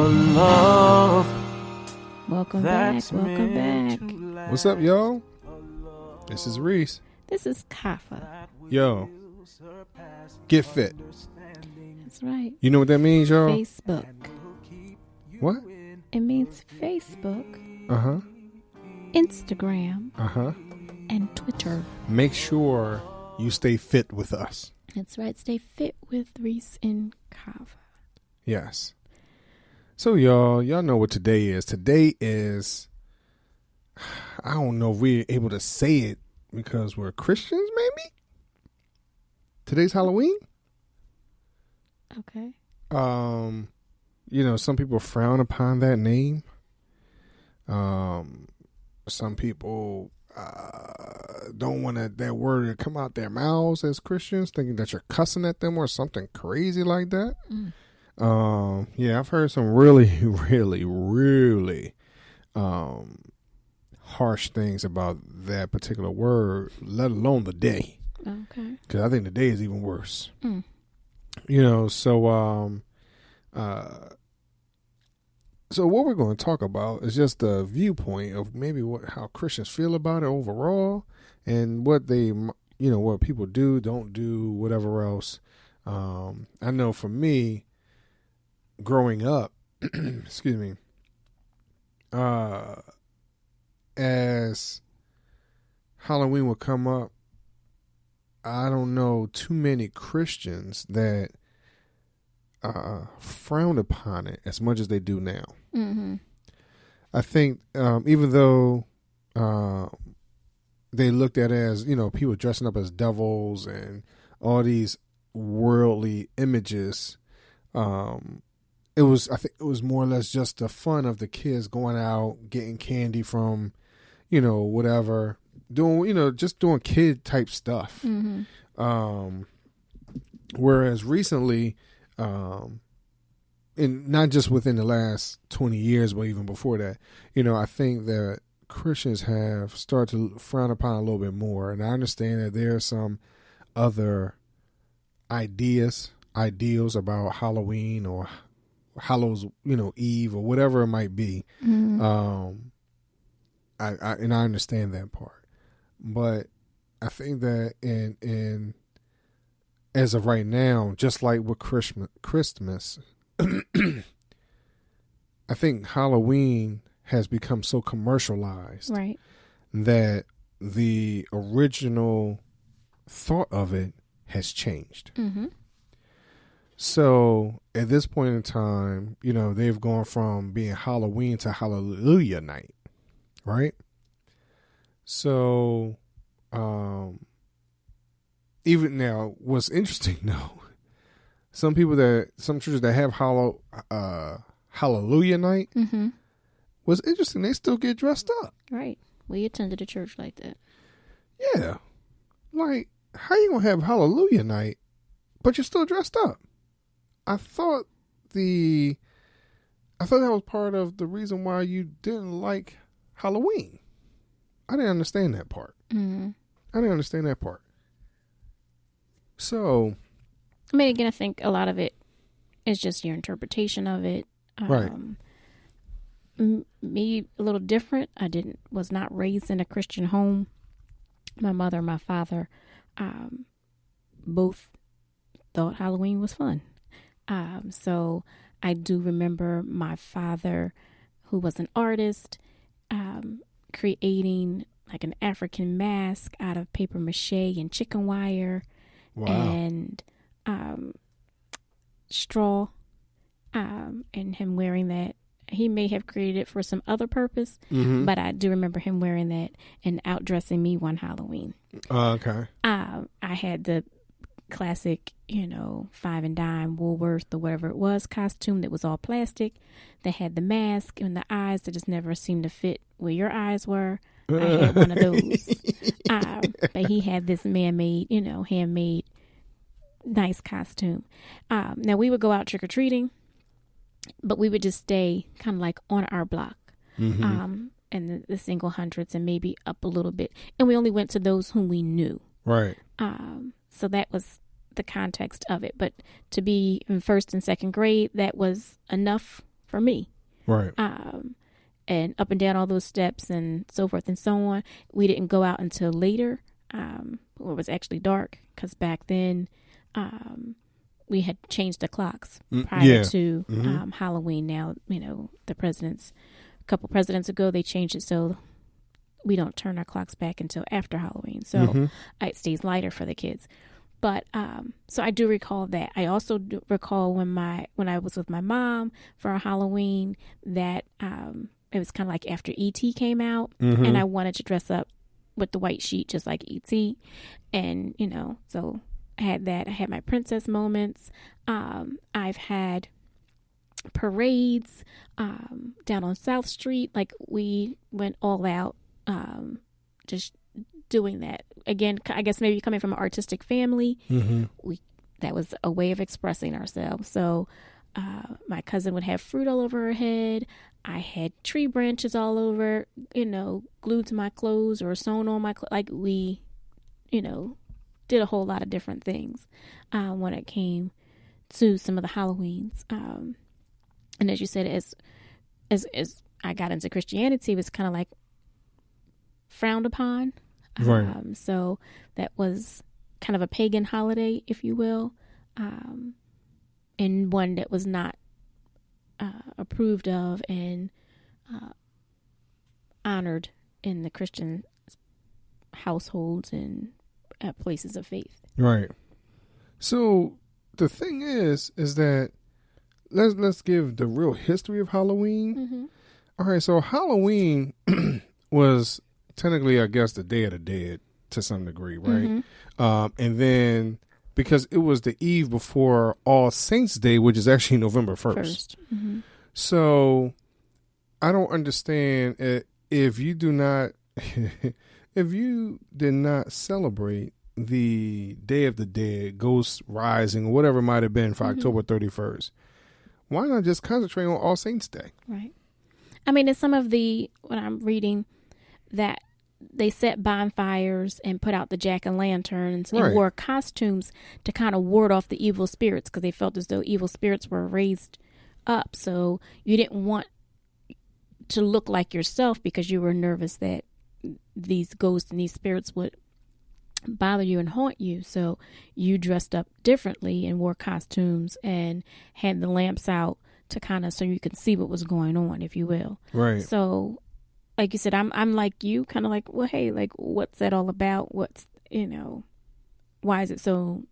love. Welcome back. What's up, y'all? This is Reese. This is Kafa. Yo, get fit. That's right. You know what that means, y'all? Facebook. What? It means Facebook, Uh-huh. Instagram, Uh-huh. and Twitter. Make sure you stay fit with us. That's right. Stay fit with Reese and Kafa. Yes. So, y'all know what today is. Today is, I don't know if we're able to say it because we're Christians, maybe? Today's Halloween? Okay. Some people frown upon that name. Some people don't want that word to come out their mouths as Christians, thinking that you're cussing at them or something crazy like that. I've heard some really, really, really harsh things about that particular word, let alone the day. Okay. Because I think the day is even worse. So what we're going to talk about is just the viewpoint of maybe how Christians feel about it overall, and what what people do, don't do, whatever else. I know for me, growing up, excuse me, as Halloween would come up, I don't know too many Christians that frowned upon it as much as they do now. Mm-hmm. I think even though they looked at it as, people dressing up as devils and all these worldly images, I think it was more or less just the fun of the kids going out, getting candy from, whatever, doing, just doing kid type stuff. Mm-hmm. Whereas recently, and not just within the last 20 years, but even before that, I think that Christians have started to frown upon a little bit more. And I understand that there are some other ideals about Halloween or Hallows, Eve or whatever it might be. Mm-hmm. I understand that part, but I think that in as of right now, just like with Christmas, I think Halloween has become so commercialized, Right, that the original thought of it has changed. Mm-hmm. So at this point in time, they've gone from being Halloween to Hallelujah Night, right? So, even now, what's interesting though, some churches that have Hallelujah Night, Mm-hmm. what's interesting, they still get dressed up. Right. We attended a church like that. Yeah. Like, how you gonna have Hallelujah Night, but you're still dressed up? I thought that was part of the reason why you didn't like Halloween. I didn't understand that part. Mm-hmm. So, I mean, again, I think a lot of it is just your interpretation of it. Right. Me, a little different. Was not raised in a Christian home. My mother and my father both thought Halloween was fun. So I do remember my father, who was an artist, creating like an African mask out of paper mache and chicken wire. wow. And straw, and him wearing that. He may have created it for some other purpose, Mm-hmm. but I do remember him wearing that and outdressing me one Halloween. Okay. I had the classic, 5 and dime Woolworth or whatever it was costume that was all plastic, that had the mask and the eyes that just never seemed to fit where your eyes were. I had one of those. But he had this man-made, handmade, nice costume. Now we would go out trick-or-treating, but we would just stay kind of like on our block. Mm-hmm. And the single hundreds and maybe up a little bit. And we only went to those whom we knew. Right. So that was the context of it. But to be in first and second grade, that was enough for me. Right. And up and down all those steps and so forth and so on. We didn't go out until later, it was actually dark, because back then we had changed the clocks prior to Halloween. Now, a couple presidents ago, they changed it so we don't turn our clocks back until after Halloween. So it stays lighter for the kids. But so I do recall that. I also do recall when I was with my mom for a Halloween that it was kind of like after E.T. came out, and I wanted to dress up with the white sheet just like E.T. And, so I had that. I had my princess moments. I've had parades down on South Street. Like, we went all out just doing that. Again, I guess maybe coming from an artistic family, that was a way of expressing ourselves. So my cousin would have fruit all over her head. I had tree branches all over, glued to my clothes or sewn on my clothes. Like, we, did a whole lot of different things when it came to some of the Halloweens. And as you said, as I got into Christianity, it was kind of like frowned upon. Right. So that was kind of a pagan holiday, if you will, and one that was not approved of and honored in the Christian households and places of faith. Right. So the thing is that let's give the real history of Halloween. All right. So Halloween was technically, I guess, the Day of the Dead to some degree, right? And then because it was the eve before All Saints Day, which is actually November 1st. So I don't understand if you do not, if you did not celebrate the Day of the Dead, Ghost Rising, whatever it might have been for October 31st, why not just concentrate on All Saints Day? Right. I mean, in some of what I'm reading, that they set bonfires and put out the jack-o'-lanterns and wore costumes to kind of ward off the evil spirits, because they felt as though evil spirits were raised up. So you didn't want to look like yourself because you were nervous that these ghosts and these spirits would bother you and haunt you. So you dressed up differently and wore costumes and had the lamps out to kind of so you could see what was going on, if you will. Right. So like you said, I'm like you, kind of like, well, hey, like, what's that all about? What's, why is it so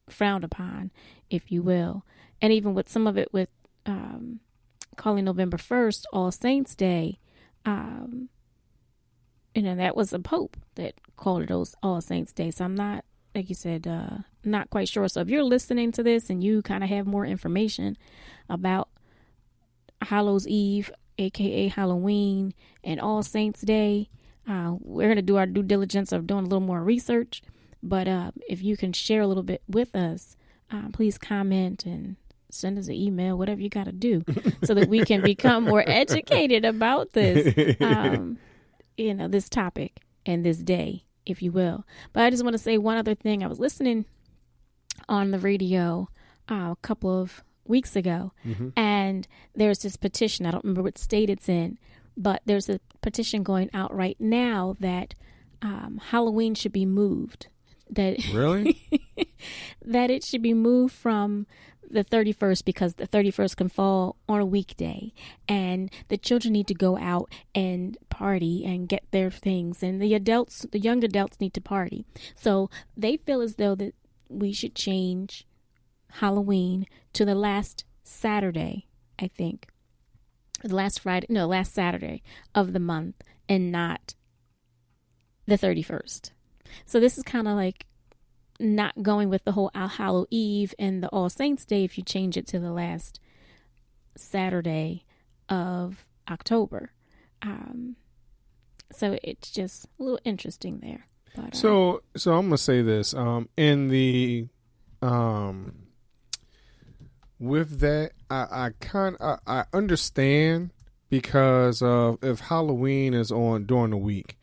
frowned upon, if you will? And even with some of it with calling November 1st All Saints Day, that was a pope that called it All Saints Day. So I'm not, like you said, not quite sure. So if you're listening to this and you kind of have more information about Hallows Eve, aka Halloween, and All Saints Day, we're going to do our due diligence of doing a little more research. But if you can share a little bit with us, please comment and send us an email, whatever you got to do, so that we can become more educated about this, this topic and this day, if you will. But I just want to say one other thing. I was listening on the radio a couple of weeks ago, and there's this petition. I don't remember what state it's in, but there's a petition going out right now that Halloween should be moved. That really? That it should be moved from the 31st, because the 31st can fall on a weekday, and the children need to go out and party and get their things, and the young adults need to party. So they feel as though that we should change Halloween to the last Saturday, I think. Last Saturday of the month, and not the 31st. So this is kind of like not going with the whole All Hallow Eve and the All Saints Day if you change it to the last Saturday of October. So it's just a little interesting there. But, so I'm gonna say this. In the with that, I understand, because of if Halloween is on during the week,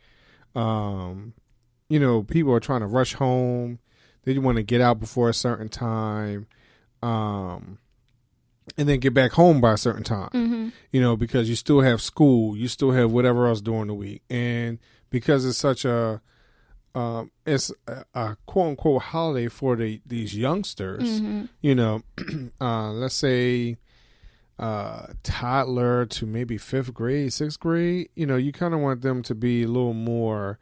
people are trying to rush home. They want to get out before a certain time. and then get back home by a certain time, because you still have school, you still have whatever else during the week. And because it's such a quote unquote holiday for these youngsters, let's say toddler to maybe 5th grade, 6th grade, you kind of want them to be a little more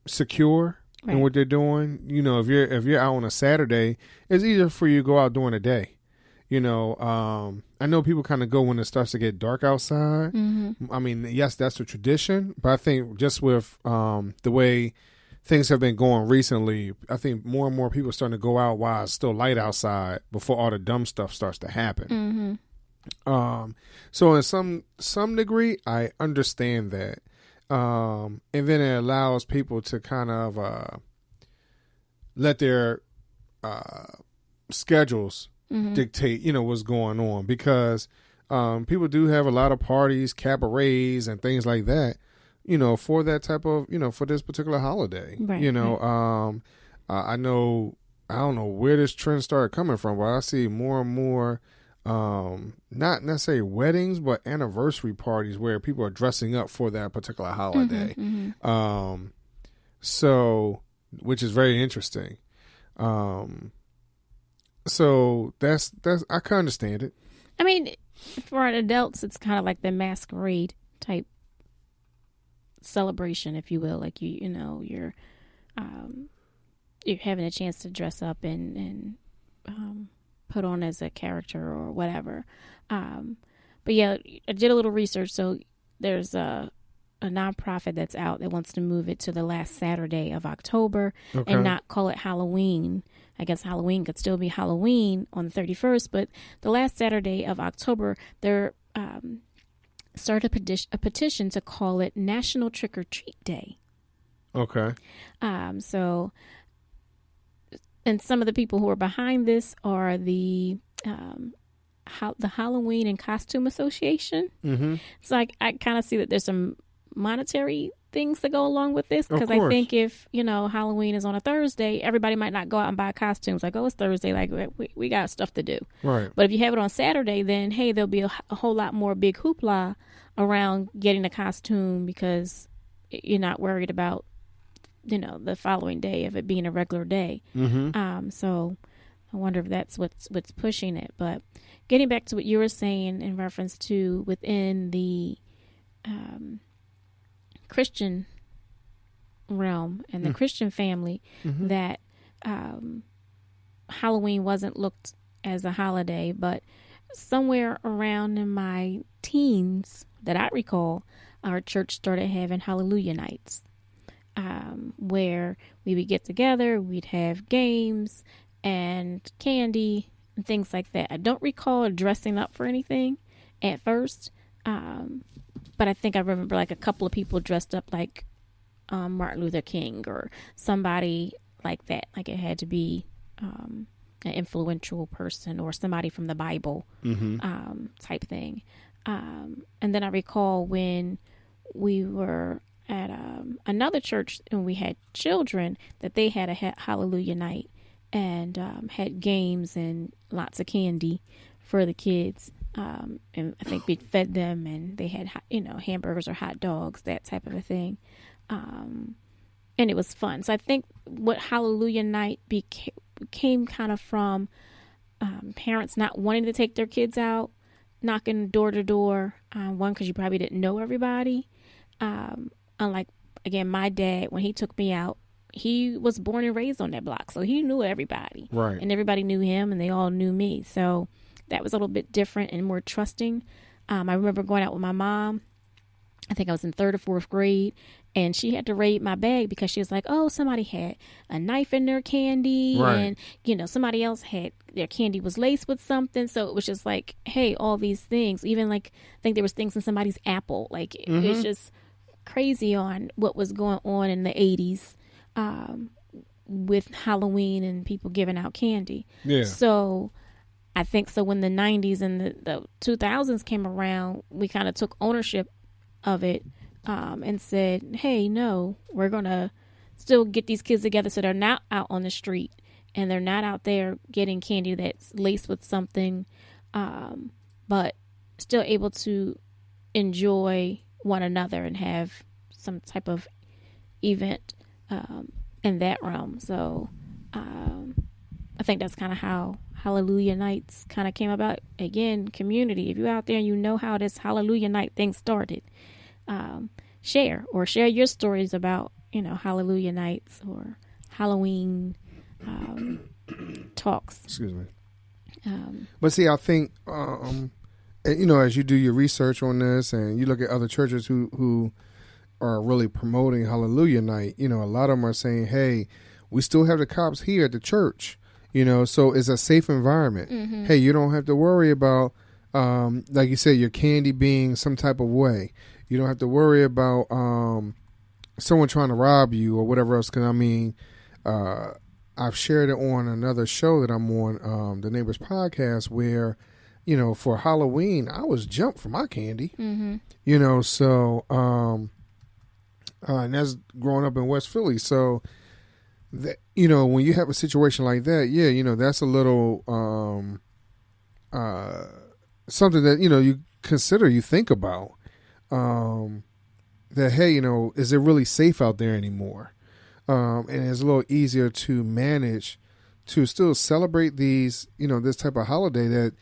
secure in what they're doing. If you're out on a Saturday, it's easier for you to go out during the day. I know people kind of go when it starts to get dark outside. I mean, yes, that's the tradition, but I think just with the way things have been going recently, I think more and more people are starting to go out while it's still light outside before all the dumb stuff starts to happen. So in some degree, I understand that. And then it allows people to kind of let their schedules dictate, what's going on, because people do have a lot of parties, cabarets, and things like that, for that type of, for this particular holiday. I know, I don't know where this trend started coming from, but I see more and more, not necessarily weddings, but anniversary parties where people are dressing up for that particular holiday. So, which is very interesting. So that's I can understand it. I mean, for adults, it's kind of like the masquerade type celebration, if you will. Like you're having a chance to dress up and put on as a character or whatever. But yeah, I did a little research. So there's a nonprofit that's out that wants to move it to the last Saturday of October and not call it Halloween. I guess Halloween could still be Halloween on the 31st, but the last Saturday of October, they're started a petition to call it National Trick or Treat Day. Okay. So, and some of the people who are behind this are the Halloween and Costume Association. So I kind of see that there's some monetary things that go along with this, because I think if Halloween is on a Thursday, everybody might not go out and buy costumes. Like, oh, it's Thursday, like we got stuff to do. Right. But if you have it on Saturday, then hey, there'll be a whole lot more big hoopla around getting a costume, because you're not worried about the following day of it being a regular day. So I wonder if that's what's pushing it. But getting back to what you were saying in reference to within the Christian realm and the Christian family, that Halloween wasn't looked as a holiday, but somewhere around in my teens that I recall, our church started having Hallelujah nights, where we would get together, we'd have games and candy and things like that. I don't recall dressing up for anything at first, but I think I remember like a couple of people dressed up like Martin Luther King or somebody like that. Like it had to be an influential person or somebody from the Bible type thing. And then I recall when we were at another church and we had children, that they had a Hallelujah night and had games and lots of candy for the kids. And I think we fed them, and they had, hamburgers or hot dogs, that type of a thing. And it was fun. So I think what Hallelujah night became kind of from parents not wanting to take their kids out, knocking door to door. One, because you probably didn't know everybody. Unlike, again, my dad, when he took me out, he was born and raised on that block. So he knew everybody. Right. And everybody knew him, and they all knew me. So that was a little bit different and more trusting. I remember going out with my mom. I think I was in 3rd or 4th grade, and she had to raid my bag because she was like, oh, somebody had a knife in their candy. Right. And, somebody else had their candy was laced with something. So it was just like, hey, all these things, even like, I think there was things in somebody's apple. Like it was just crazy on what was going on in the 80s with Halloween and people giving out candy. Yeah. So I think so when the 90s and the 2000s came around, we kind of took ownership of it and said, hey, no, we're going to still get these kids together so they're not out on the street and they're not out there getting candy that's laced with something, but still able to enjoy one another and have some type of event in that realm. So I think that's kind of how Hallelujah Nights kind of came about. Again, community. If you're out there and you know how this Hallelujah Night thing started, share your stories about, Hallelujah Nights or Halloween talks. Excuse me. But see, I think, as you do your research on this and you look at other churches who are really promoting Hallelujah Night, a lot of them are saying, hey, we still have the cops here at the church, so it's a safe environment. Mm-hmm. Hey, you don't have to worry about, like you said, your candy being some type of way. You don't have to worry about someone trying to rob you or whatever else. Because, I've shared it on another show that I'm on, the Neighbors Podcast, where, for Halloween, I was jumped for my candy. Mm-hmm. So, and that's growing up in West Philly. So, that, when you have a situation like that, that's a little something that, you consider, you think about. That, hey, is it really safe out there anymore? And it's a little easier to manage to still celebrate these, this type of holiday that,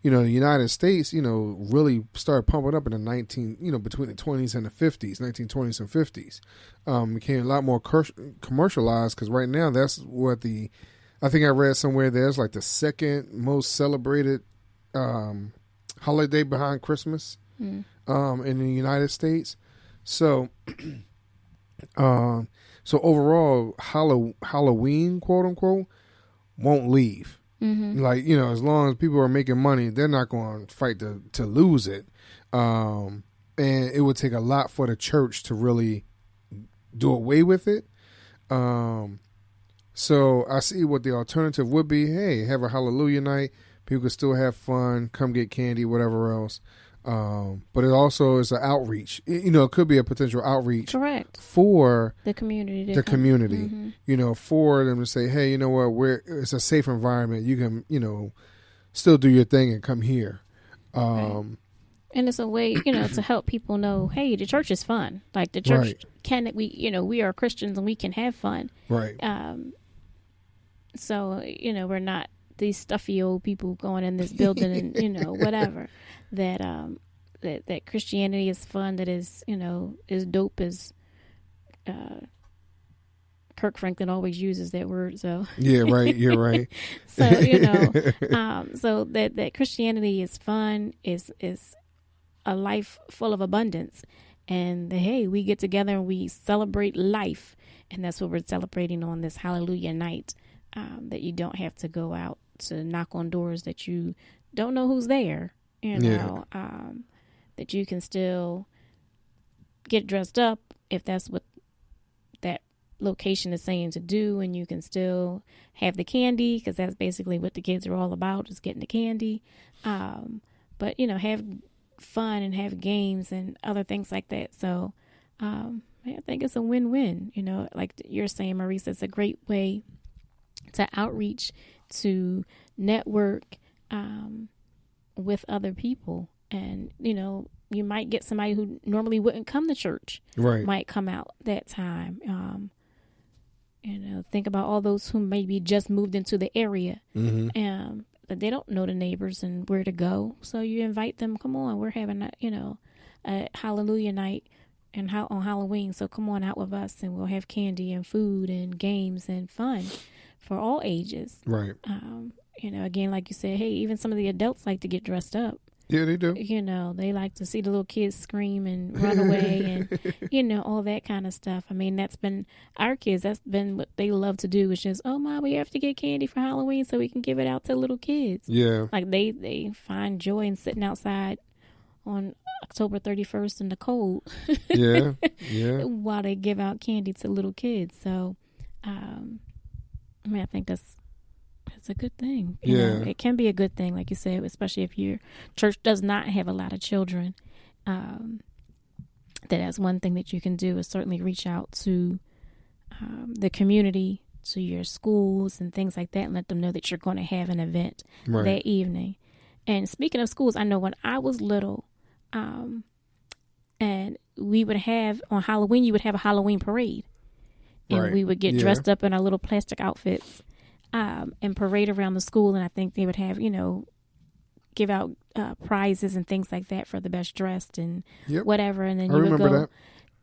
the United States, really started pumping up in the between the 20s and the 50s, 1920s and 50s. Became a lot more commercialized because right now that's what I think I read somewhere there's like the second most celebrated holiday behind Christmas in the United States. So, so overall, Halloween, quote unquote, won't leave. Mm-hmm. Like, as long as people are making money, they're not going to fight to lose it. And it would take a lot for the church to really do away with it. So I see what the alternative would be. Hey, have a Hallelujah Night. People can still have fun, come get candy, whatever else. But it also is an outreach. It could be a potential outreach. Correct. For the community. Mm-hmm. For them to say, hey, you know what, it's a safe environment. You can, still do your thing and come here. Right. And it's a way, to help people know, hey, the church is fun. Like the church we are Christians and we can have fun. Right. So, we're not these stuffy old people going in this building and, whatever. That Christianity is fun, that is, is dope as Kirk Franklin always uses that word. So yeah, right. You're right. So, so that Christianity is fun, is a life full of abundance. And hey, we get together and we celebrate life. And that's what we're celebrating on this Hallelujah Night, that you don't have to go out to knock on doors that you don't know who's there. That you can still get dressed up if that's what that location is saying to do, and you can still have the candy because that's basically what the kids are all about, is getting the candy. But have fun and have games and other things like that. So I think it's a win-win. Like you're saying, Maurice, it's a great way to outreach, to network with other people. And, you might get somebody who normally wouldn't come to church. Right. Might come out that time. Think about all those who maybe just moved into the area. Mm-hmm. But they don't know the neighbors and where to go. So you invite them, come on, we're having a Hallelujah Night and on Halloween. So come on out with us and we'll have candy and food and games and fun for all ages. Right. Again, like you said, hey, even some of the adults like to get dressed up. Yeah, they do. They like to see the little kids scream and run away and, all that kind of stuff. I mean, that's been our kids. That's been what they love to do, is just, oh, Mom, we have to get candy for Halloween so we can give it out to little kids. Yeah. Like they find joy in sitting outside on October 31st in the cold. Yeah. While they give out candy to little kids. So, I think that's a good thing. You know, it can be a good thing, like you said, especially if your church does not have a lot of children. That's one thing that you can do, is certainly reach out to the community to your schools and things like that and let them know that you're going to have an event Right. that evening. And speaking of schools, I know when I was little, and we would have, on Halloween, you would have a Halloween parade. And Right. we would get Yeah. dressed up in our little plastic outfits and parade around the school. And I think they would have, give out prizes and things like that for the best dressed and Yep. whatever. And then I you would remember go,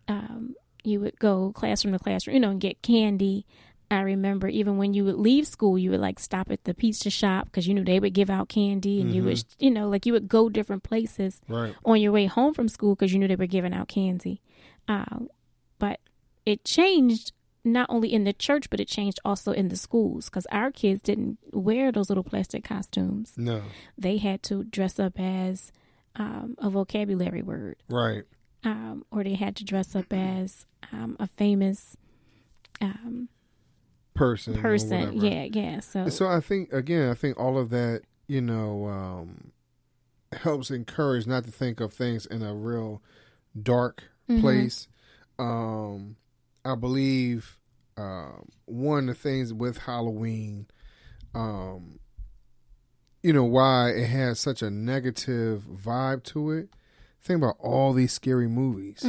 that. you would go classroom to classroom, and get candy. I remember even when you would leave school, you would like stop at the pizza shop because you knew they would give out candy, and you would, like you would go different places Right. on your way home from school because you knew they were giving out candy. But it changed not only in the church, but it changed also in the schools because our kids didn't wear those little plastic costumes. No. They had to dress up as a vocabulary word, Right. or they had to dress up as a famous Person. or person. whatever. Yeah. So I think all of that, helps encourage not to think of things in a real dark place. I believe one of the things with Halloween, why it has such a negative vibe to it. Think about all these scary movies,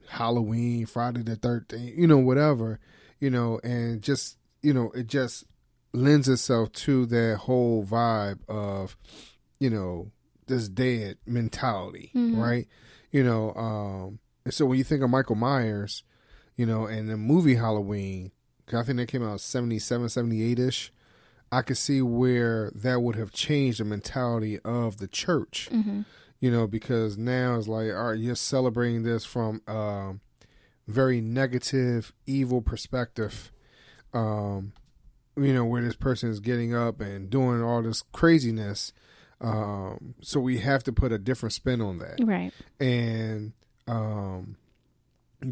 Halloween, Friday the 13th, whatever, and just, it just lends itself to that whole vibe of, this dead mentality, right? And so when you think of Michael Myers, and the movie Halloween, 'cause I think that came out 77, 78-ish, I could see where that would have changed the mentality of the church, because now it's like, all right, you're celebrating this from a very negative, evil perspective, where this person is getting up and doing all this craziness. So we have to put a different spin on that. Right. And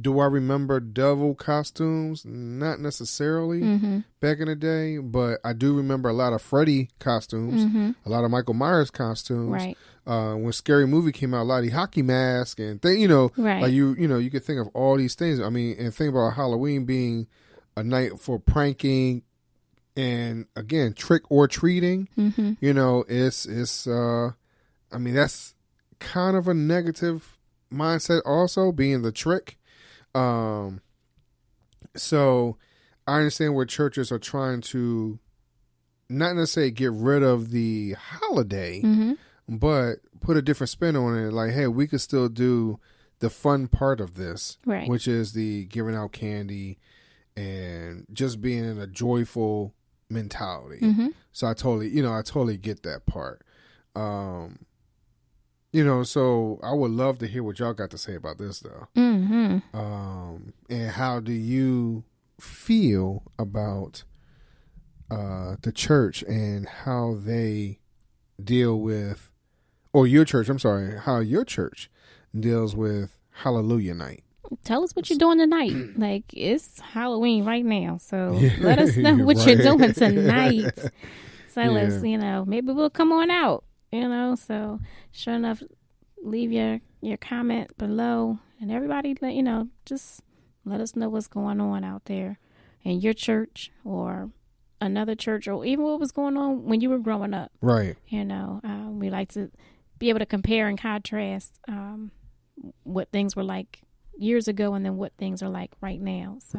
do I remember devil costumes? Not necessarily back in the day, but I do remember a lot of Freddy costumes, a lot of Michael Myers costumes. Right. When Scary Movie came out, a lot of hockey masks and Right. like you could think of all these things. I mean, and think about Halloween being a night for pranking and again trick or treating. It's I mean, that's kind of a negative mindset also, being the trick. So I understand where churches are trying to not necessarily get rid of the holiday, but put a different spin on it. Like, hey, we could still do the fun part of this, Right. which is the giving out candy and just being in a joyful mentality. So I totally get that part. So I would love to hear what y'all got to say about this, though. And how do you feel about the church and how they deal with, or your church, I'm sorry, how your church deals with Hallelujah Night? Tell us what you're doing tonight. Like, it's Halloween right now, so Yeah, let us know what you're doing tonight. So Yeah. let's, maybe we'll come on out, So sure enough, leave your comment below, and everybody, just let us know what's going on out there in your church or another church, or even what was going on when you were growing up. Right. We like to be able to compare and contrast what things were like years ago and then what things are like right now. So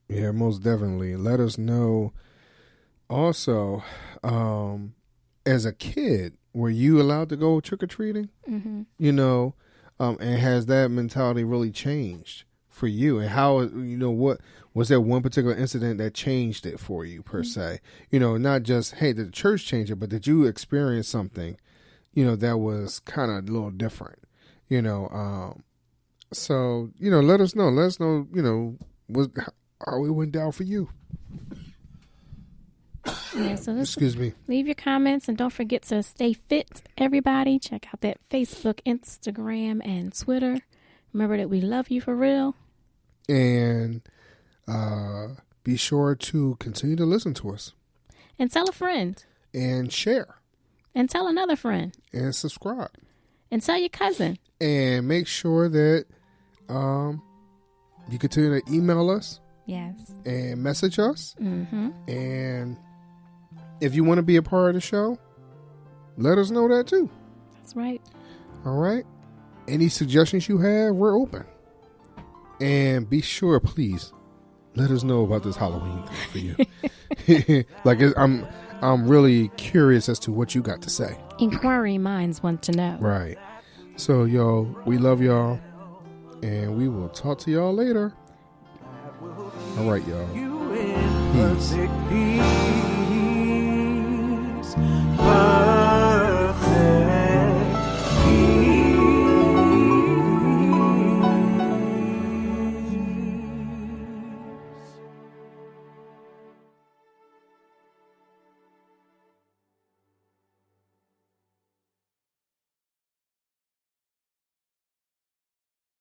Yeah, most definitely. Let us know. Also, as a kid, were you allowed to go trick or treating? And has that mentality really changed for you? And how, what was there one particular incident that changed it for you per se? Not just, hey, did the church change it, but did you experience something, that was kind of a little different? So let us know. Let us know. How it went down for you. Yeah, so Excuse me. Leave your comments, and don't forget to stay fit, everybody. Check out that Facebook, Instagram, and Twitter. Remember that we love you for real. And be sure to continue to listen to us. And tell a friend. And share. And tell another friend. And subscribe. And tell your cousin. And make sure that you continue to email us. Yes. And message us. Mm-hmm. And if you want to be a part of the show, let us know that too. That's right. All right. Any suggestions you have, we're open. And be sure, please, let us know about this Halloween thing for you. I'm really curious as to what you got to say. Inquiring minds want to know. Right. So, yo, we love y'all. And we will talk to y'all later. All right, y'all. Peace.